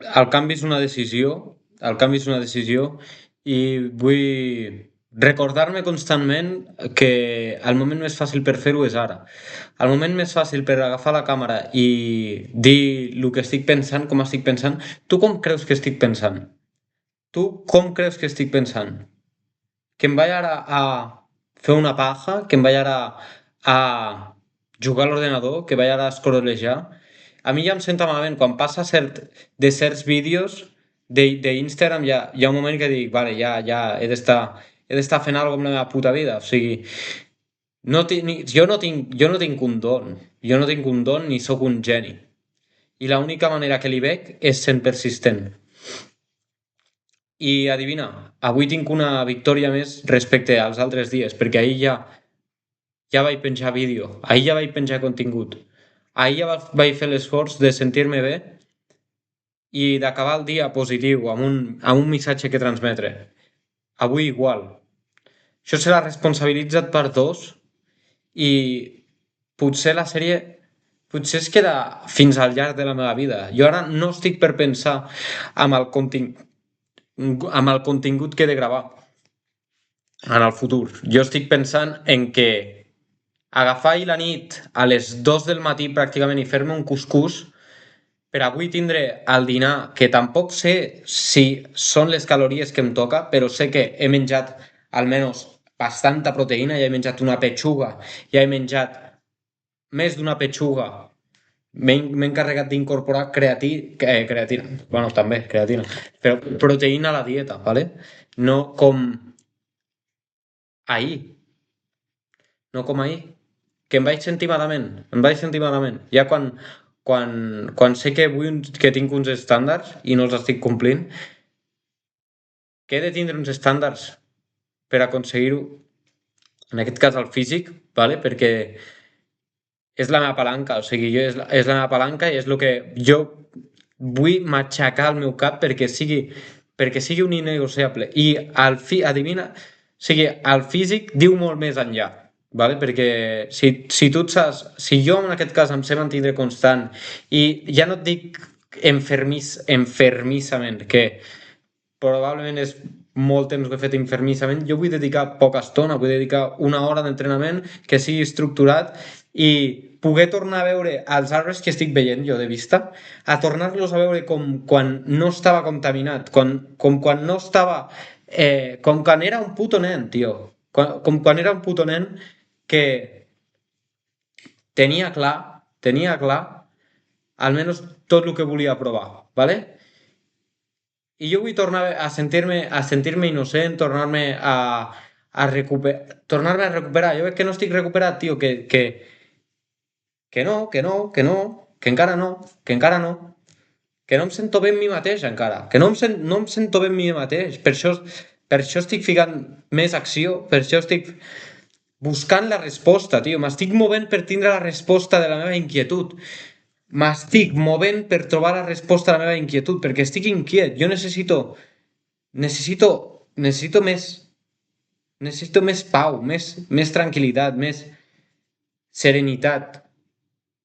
el canvi és una decisió, el canvi és una decisió i vull recordar-me constantment que el moment més fàcil per fer-ho és ara. El moment més fàcil per agafar la càmera i dir el que estic pensant, com estic pensant. Tu com creus que estic pensant? Tu com creus que estic pensant? Que em vaig ara a fer una paja, que em vaig ara a jugar a l'ordenador, que vaig ara a escrolejar. A mi ja em senta malament, quan passa de certs vídeos d'Instagram hi ha un moment que dic, vale, ja he d'estar fent alguna cosa amb la meva puta vida, o sigui, jo no tinc un don, jo no tinc un don ni sóc un geni, i l'única manera que li veig és sent persistent. I adivina, avui tinc una victòria més respecte als altres dies, perquè ahir ja vaig penjar vídeo, ahir ja vaig penjar contingut, ahir ja vaig fer l'esforç de sentir-me bé i d'acabar el dia positiu, amb un missatge que transmetre. Avui igual. Això serà responsabilitza't per dos i potser la sèrie potser es queda fins al llarg de la meva vida. Jo ara no estic per pensar amb el contingut que he de gravar en el futur. Jo estic pensant en que agafar ahir la nit a les 2 del matí pràcticament i fer-me un cuscús per avui tindre el dinar, que tampoc sé si són les calories que em toca, però sé que he menjat almenys bastanta proteïna, ja he menjat una petxuga, ja he menjat més d'una petxuga, m'he encarregat d'incorporar creatina, bueno, també creatina, però proteïna a la dieta, ¿vale? No com ahir, no com ahir, que em vaig sentir malament, em vaig sentir malament. Ja quan sé que tinc uns estàndards i no els estic complint, que he de tindre uns estàndards per aconseguir-ho, en aquest cas el físic, ¿vale? Perquè és la meva palanca, o sigui, és la meva palanca i és el que jo vull matxacar al meu cap perquè sigui un innegociable. I adivina, o sigui, el físic diu molt més enllà, ¿vale? Perquè si tu et saps, si jo en aquest cas em sé mantindre constant i ja no et dic enfermissament, que probablement és molt temps que he fet infermissament, jo vull dedicar poca estona, vull dedicar una hora d'entrenament que sigui estructurat i poder tornar a veure els arbres que estic veient jo de vista, a tornar-los a veure com quan no estava contaminat, com quan no estava... com quan era un puto nen, tio. Com quan era un puto nen que tenia clar almenys tot el que volia provar, ¿vale? I jo vull tornar a sentir-me innocent, tornar-me a recuperar. Jo veig que no estic recuperat, tio, que encara no, que no em sento bé amb mi mateix encara, que no em sento bé amb mi mateix. Per això estic ficant més acció, per això estic buscant la resposta, tio. M'estic movent per tindre la resposta de la meva inquietud. M'estic movent per trobar la resposta a la meva inquietud, perquè estic inquiet. Jo necessito més pau, més tranquil·litat, més serenitat,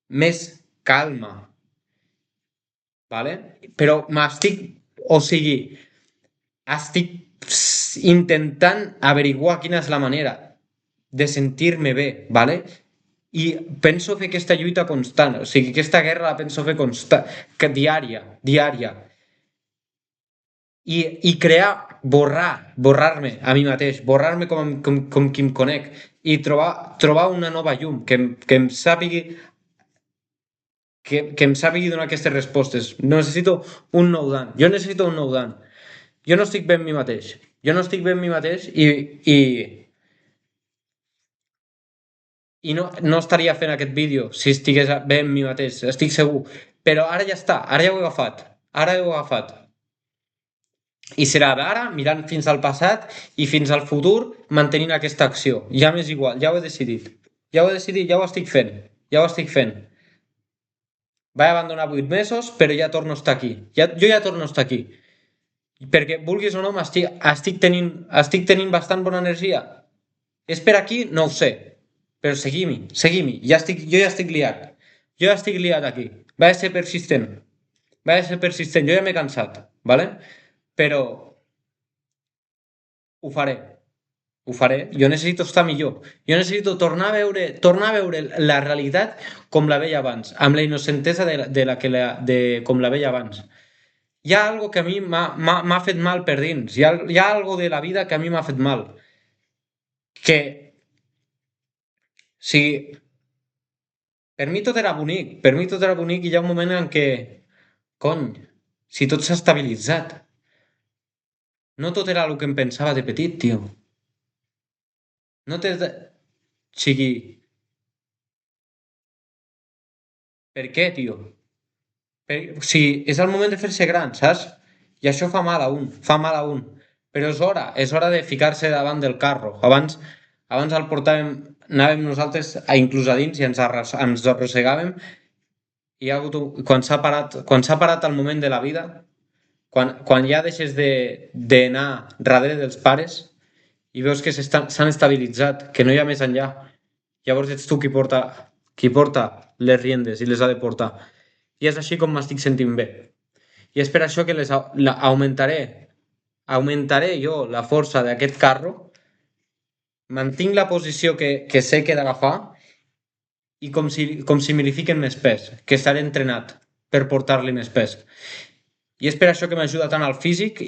més calma, ¿vale? Però o sigui, estic intentant averiguar quina és la manera de sentir-me bé, ¿vale? I penso fer aquesta lluita constant, o sigui, aquesta guerra la penso fer constant, que diària, i borrar-me a mi mateix, borrar-me com qui em conec, i trobar una nova llum que em sàpigui donar aquestes respostes. Necessito un nou Dan. Jo necessito un nou Dan. Jo no estic bé amb mi mateix. Jo no estic bé amb mi mateix i no estaria fent aquest vídeo si estigués bé amb mi mateix, estic segur. Però ara ja està, ara ja ho he agafat. Ara ho he agafat. I serà d'ara, mirant fins al passat i fins al futur, mantenint aquesta acció. Ja m'és igual, ja ho he decidit. Ja ho he decidit, ja ho estic fent. Ja ho estic fent. Vaig abandonar 8 mesos, però ja torno a estar aquí. Jo ja torno a estar aquí. Perquè, vulguis o no, estic tenint bastant bona energia. És per aquí? No ho sé. Però seguim-hi. Jo ja estic liat. Jo ja estic liat aquí. Vaig ser persistent. Va ser persistent. Jo ja m'he cansat, ¿vale? Però ho faré. Ho faré. Jo necessito estar millor. Jo necessito tornar a veure la realitat com la veia abans, amb la innocentesa de com la veia abans. Hi ha algo que a mi m'ha fet mal per dins. Hi ha algo de la vida que a mi m'ha fet mal. Que, si per mi tot era bonic, per mi tot era bonic i hi ha un moment en què, cony, si tot s'ha estabilitzat. No tot era el que em pensava de petit, tio. No té... O sigui, per què, tio? O sigui, és el moment de fer-se gran, saps? I això fa mal a un, fa mal a un. Però és hora de ficar-se davant del carro. Abans el portàvem, anàvem nosaltres inclús a dins i ens arrossegàvem i hi ha hagut quan s'ha parat el moment de la vida, quan ja deixes d'anar darrere dels pares i veus que s'han estabilitzat, que no hi ha més enllà. Llavors ets tu qui porta les riendes i les ha de portar. I és així com m'estic sentint bé. I és per això que augmentaré jo la força d'aquest carro, mantinc la posició que sé que he d'agafar i com si me li fiquen més pes, que estaré entrenat per portar-li més pes. I és per això que m'ajuda tant al físic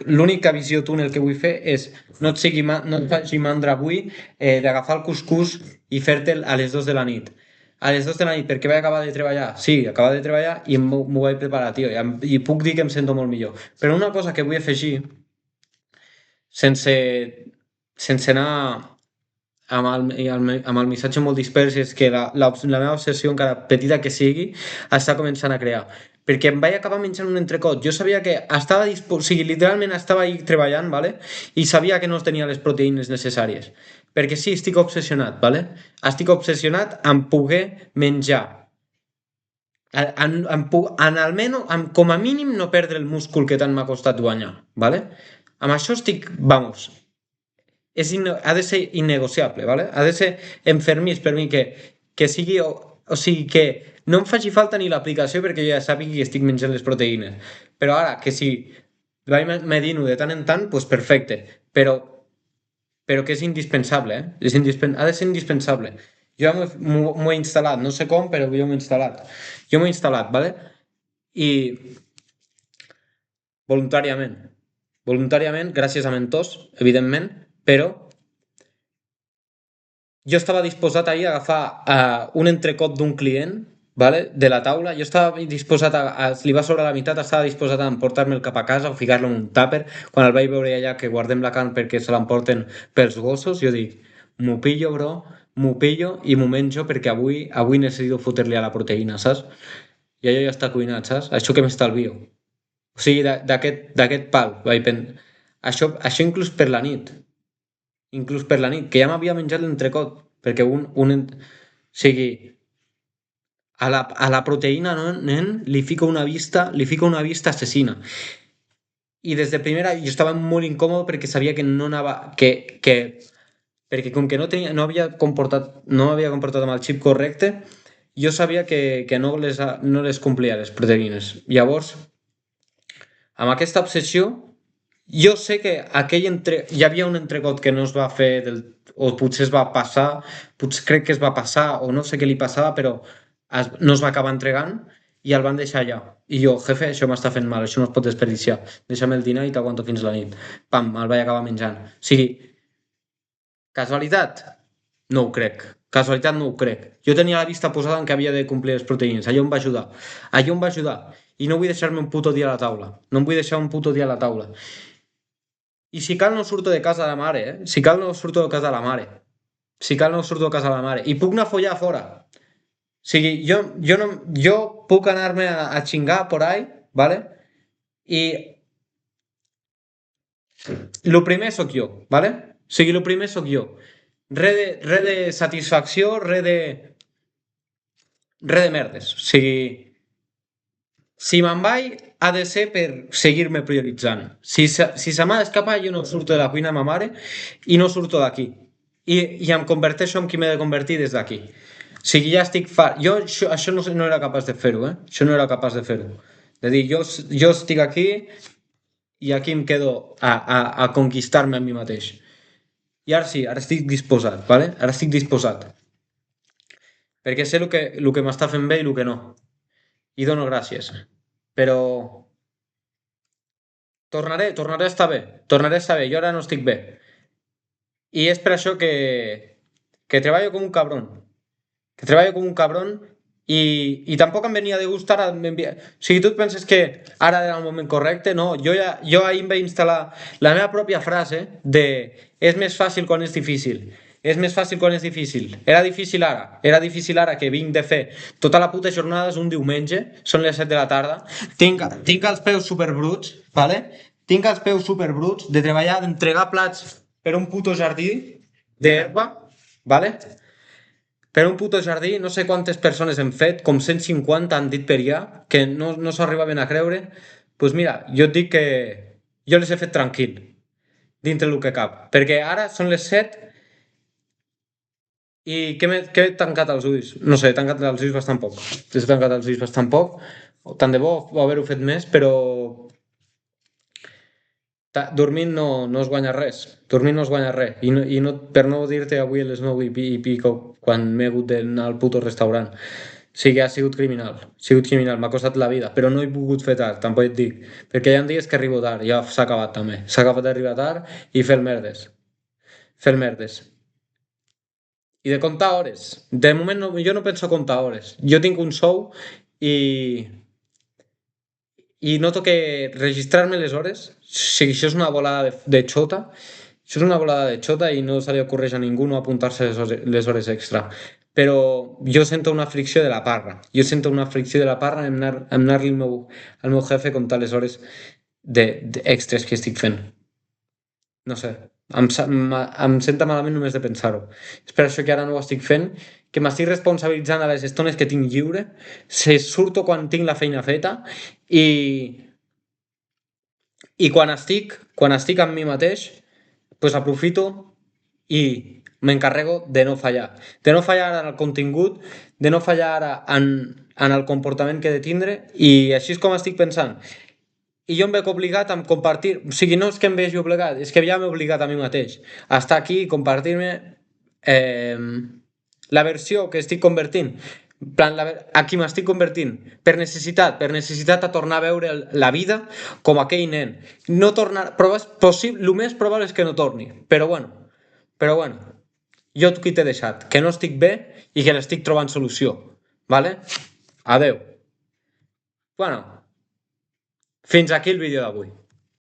l'única visió túnel que vull fer és no et faci mandra avui d'agafar el cuscús i fer-te'l a les 2 de la nit. A les 2 de la nit, perquè vaig acabar de treballar. Sí, acabar de treballar i m'ho vaig preparar, tio. I puc dir que em sento molt millor. Però una cosa que vull afegir, sense, sense anar amb el missatge molt dispers, és que la meva obsessió, encara petita que sigui, està començant a crear. Perquè em vaig acabar menjant un entrecot. Jo sabia que estava disposat, o sigui, literalment estava ahí treballant, ¿vale? I sabia que no tenia les proteïnes necessàries. Perquè sí, estic obsessionat, ¿vale? Estic obsessionat en poder menjar. Almenys, com a mínim, no perdre el múscul que tant m'ha costat guanyar, ¿vale? Amb això estic, vamos, ha de ser innegociable, ¿vale? Ha de ser enfermís per mi que sigui, o sigui, que no em faci falta ni l'aplicació perquè jo ja sàpiga que estic menjant les proteïnes. Però ara, que si vaig medint-ho de tant en tant, doncs perfecte. Però que és indispensable, eh? Ha de ser indispensable. Jo m'ho he instal·lat, no sé com, però jo m'ho he instal·lat. Jo m'ho he instal·lat, ¿vale? I voluntàriament. Voluntàriament, gràcies a mentors, evidentment, però jo estava disposat ahir a agafar un entrecot d'un client, vale, de la taula. Jo estava disposat li va sobre la meitat, estava disposat a emportar-me'l cap a casa o ficar-lo en un tàper. Quan el vaig veure allà que guardem la carn perquè se l'emporten pels gossos, jo dic, m'ho pillo, bro, m'ho pillo i m'ho menjo perquè avui necessito fotre-li a la proteïna, saps? I allò ja està cuinat, saps? Això que m'estalvio. O sigui, d'aquest pal, això inclús per la nit. Inclús per la nit, que ja m'havia menjat l'entrecot, perquè o sigui, a la proteïna, no, nen, li fica una vista assassina. I des de primera jo estava molt incòmode perquè sabia que no anava, perquè com que no havia comportat amb el xip correcte, jo sabia que no les complia, les proteïnes. Llavors, amb aquesta obsessió, jo sé que hi havia un entrecot que no es va fer o potser es va passar, potser crec que es va passar o no sé què li passava, però no es va acabar entregant i el van deixar allà. I jo, jefe, això m'està fent mal, això no es pot desperdiciar. Deixa'm el dinar i t'aguanto fins la nit. Pam, el vaig acabar menjant. O sigui, casualitat? No ho crec. Casualitat no ho crec. Jo tenia la vista posada en que havia de complir les proteïnes. Allò em va ajudar. Allò em va ajudar. I no vull deixar-me un puto dia a la taula. No em vull deixar un puto dia a la taula. I si cal no surto de casa de la mare, eh? Si cal no surto de casa de la mare. Si cal no surto de casa de la mare. I puc anar a follar a fora. O sigui, jo puc anar-me a xingar por ahí, ¿vale? I el primer sóc jo, ¿vale? O sigui, el primer sóc jo. Re de satisfacció, re de merdes. O sigui, si me'n vaig, ha de ser per seguir-me prioritzant. Si se m'ha d'escapar, jo no surto de la cuina de ma mare i no surto d'aquí. I em converteixo en qui m'he de convertir des d'aquí. O sigui, ja estic Jo això no era capaç de fer-ho, eh? Això no era capaç de fer-ho. De dir, jo estic aquí i aquí em quedo a conquistar-me a mi mateix. I ara sí, ara estic disposat, ¿vale? Ara estic disposat. Perquè sé el que m'està fent bé i el que no. I dono gràcies. Però tornaré a estar bé. Tornaré a estar bé. Jo ara no estic bé. I és per això que treballo com un cabron. Que treballo com un cabron i tampoc em venia de gust ara m'enviar... O sigui, tu et penses que ara era el moment correcte? No, jo ahir em vaig instal·lar la meva pròpia frase de és més fàcil quan és difícil. És més fàcil quan és difícil. Era difícil ara. Era difícil ara que vinc de fer tota la puta jornada, és un diumenge, són les 7 de la tarda. Tinc els peus superbruts, ¿vale? Tinc els peus superbruts de treballar, d'entregar plats per un puto jardí d'herba, ¿vale? Per un puto jardí, no sé quantes persones hem fet, com 150 han dit per allà, que no s'ho arribaven a creure. Doncs pues mira, jo et dic que jo les he fet tranquil, dintre el que cap. Perquè ara són les 7 i que he tancat els ulls. No sé, he tancat els ulls bastant poc. He tancat els ulls bastant poc. Tant de bo haver-ho fet més, però dormint no es guanya res. Dormint no es guanya res. I no, per no dir-te avui a les 9 i pico, quan m'he hagut d'anar al puto restaurant. Sí que ha sigut criminal. Ha sigut criminal, m'ha costat la vida. Però no he pogut fer tard, tampoc et dic. Perquè hi ha dies que arribo tard, ja s'ha acabat també. S'ha acabat d'arribar tard i fer el merdes. Fer el merdes. I de comptar hores. De moment jo no penso comptar hores. Jo tinc un sou i, i noto que registrar-me les hores, si això és una volada de xota, això és una volada de xota i no se li ocorreix a ningú no apuntar-se les hores extra. Però jo sento una fricció de la parra. Jo sento una fricció de la parra en anar-li al meu jefe comptar les hores extres que estic fent. No sé, em senta malament només de pensar-ho. És per això que ara no ho estic fent, que m'estic responsabilitzant a les estones que tinc lliure, se surto quan tinc la feina feta i, i quan estic amb mi mateix, pues aprofito i m'encarrego de no fallar. De no fallar en el contingut, de no fallar ara en el comportament que he de tindre i així és com estic pensant. I jo em veig obligat a compartir, o sigui, no és que em vegi obligat, és que ja m'he obligat a mi mateix a estar aquí i compartir-me la versió que estic convertint, en plan, a qui m'estic convertint, per necessitat a tornar a veure la vida com aquell nen. No tornar, el més probable és que no torni, però bueno, jo aquí t'he deixat, que no estic bé i que l'estic trobant solució, vale? Adeu. Bueno, fins aquí el vídeo d'avui.